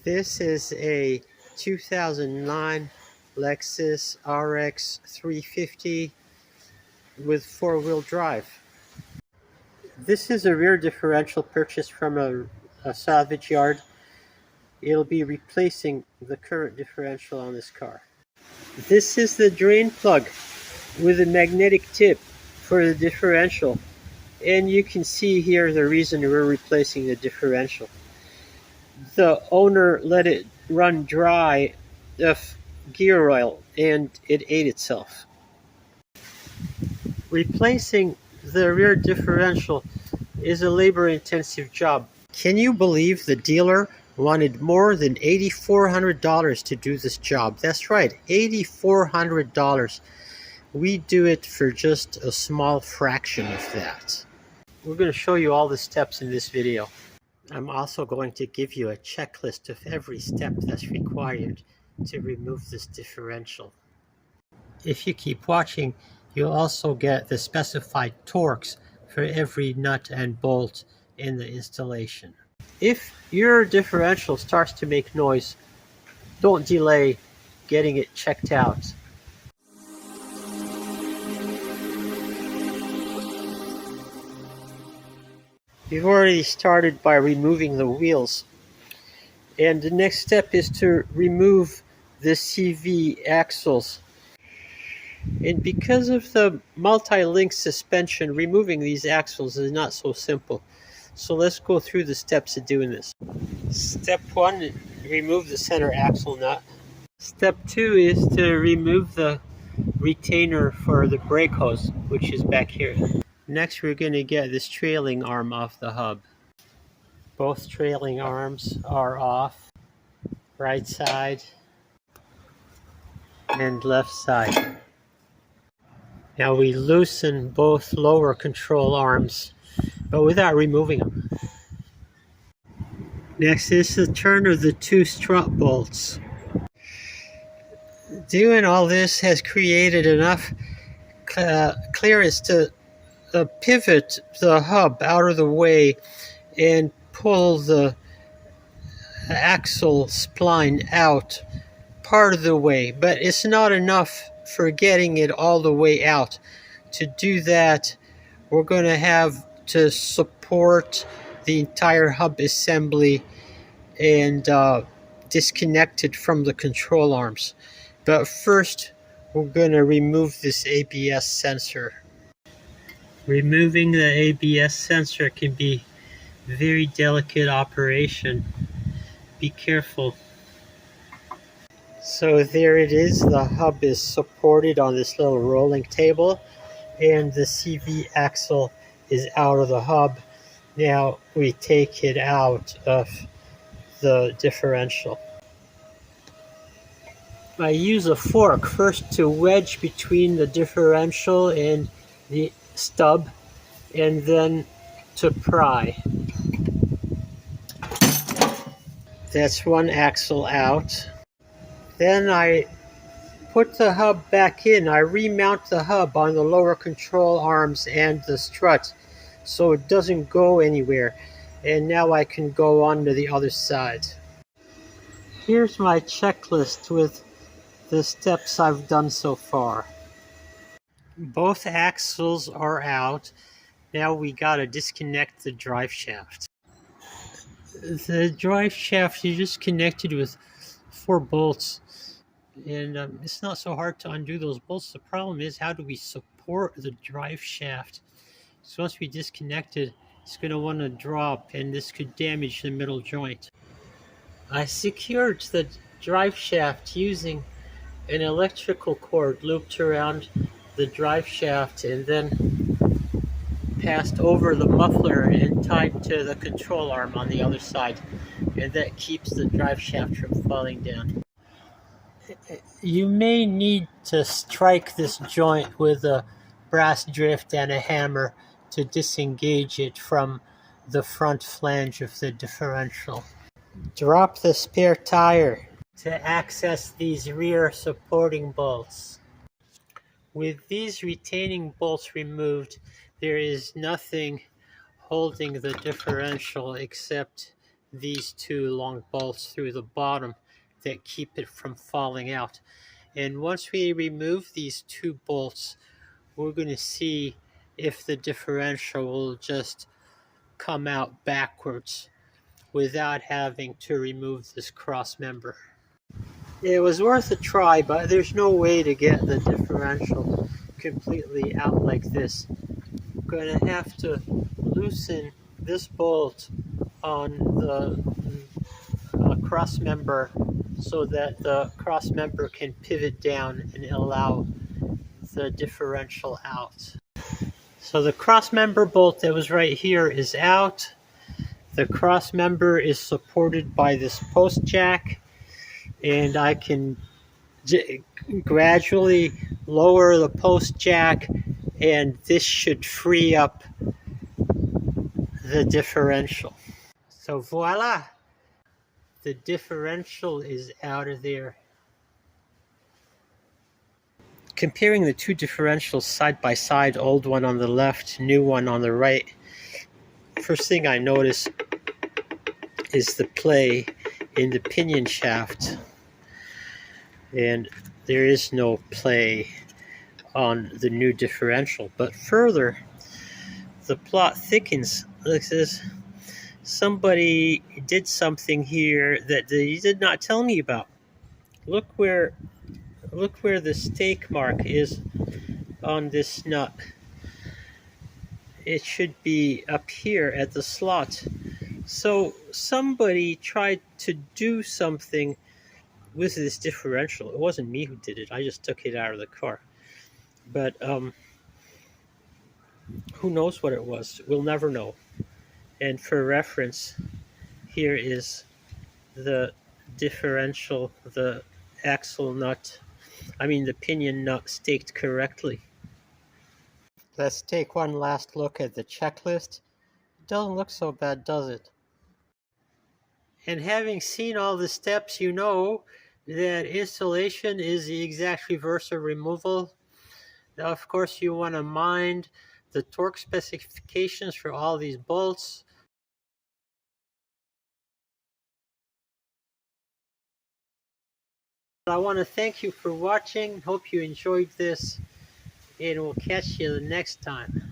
This is a 2009 Lexus RX350 with four-wheel drive. This is a rear differential purchased from a salvage yard. It'll be replacing the current differential on this car. This is the drain plug with a magnetic tip for the differential. And you can see here the reason we're replacing the differential. The owner let it run dry of gear oil and it ate itself. Replacing the rear differential is a labor-intensive job. Can you believe the dealer wanted more than $8,400 to do this job? That's right, $8,400. We do it for just a small fraction of that. We're going to show you all the steps in this video. I'm also going to give you a checklist of every step that's required to remove this differential. If you keep watching, you'll also get the specified torques for every nut and bolt in the installation. If your differential starts to make noise, don't delay getting it checked out. We've already started by removing the wheels, and the next step is to remove the CV axles. And because of the multi-link suspension, removing these axles is not so simple. So let's go through the steps of doing this. Step 1, remove the center axle nut. Step 2 is to remove the retainer for the brake hose, which is back here. Next, we're going to get this trailing arm off the hub. Both trailing arms are off, right side and left side. Now we loosen both lower control arms, but without removing them. Next is the turn of the two strut bolts. Doing all this has created enough clearance to pivot the hub out of the way and pull the axle spline out part of the way, but it's not enough for getting it all the way out. To do that, we're going to have to support the entire hub assembly and disconnect it from the control arms. But first, we're going to remove this ABS sensor. Removing the ABS sensor can be a very delicate operation. Be careful. So there it is. The hub is supported on this little rolling table, and the CV axle is out of the hub. Now we take it out of the differential. I use a fork first to wedge between the differential and the stub, and then to pry. That's one axle out. Then I put the hub back in. I remount the hub on the lower control arms and the strut so it doesn't go anywhere. And now I can go on to the other side. Here's my checklist with the steps I've done so far. Both axles are out. Now we gotta disconnect the drive shaft. The drive shaft is just connected with 4 bolts, and it's not so hard to undo those bolts. The problem is, how do we support the drive shaft? So once we disconnect it, it's going to want to drop, and this could damage the middle joint. I secured the drive shaft using an electrical cord looped around the drive shaft and then passed over the muffler and tied to the control arm on the other side, and that keeps the drive shaft from falling down. You may need to strike this joint with a brass drift and a hammer to disengage it from the front flange of the differential. Drop the spare tire to access these rear supporting bolts. With these retaining bolts removed, there is nothing holding the differential except these two long bolts through the bottom that keep it from falling out. And once we remove these two bolts, we're going to see if the differential will just come out backwards without having to remove this cross member. It was worth a try, but there's no way to get the differential completely out like this. I'm going to have to loosen this bolt on the cross member so that the cross member can pivot down and allow the differential out. So the cross member bolt that was right here is out. The cross member is supported by this post jack, and I can gradually lower the post jack, and this should free up the differential. So voila, the differential is out of there. Comparing the two differentials side by side, old one on the left, new one on the right, first thing I notice is the play in the pinion shaft, and there is no play on the new differential. But further, the plot thickens. Look at this. Somebody did something here that they did not tell me about. Look where the stake mark is on this nut. It should be up here at the slot. So somebody tried to do something with this differential. It wasn't me who did it. I just took it out of the car. But who knows what it was? We'll never know. And for reference, here is the differential, the axle nut, the pinion nut staked correctly. Let's take one last look at the checklist. It doesn't look so bad, does it? And having seen all the steps, you know that installation is the exact reverse of removal. Now, of course, you want to mind the torque specifications for all these bolts. I want to thank you for watching. Hope you enjoyed this, and we'll catch you the next time.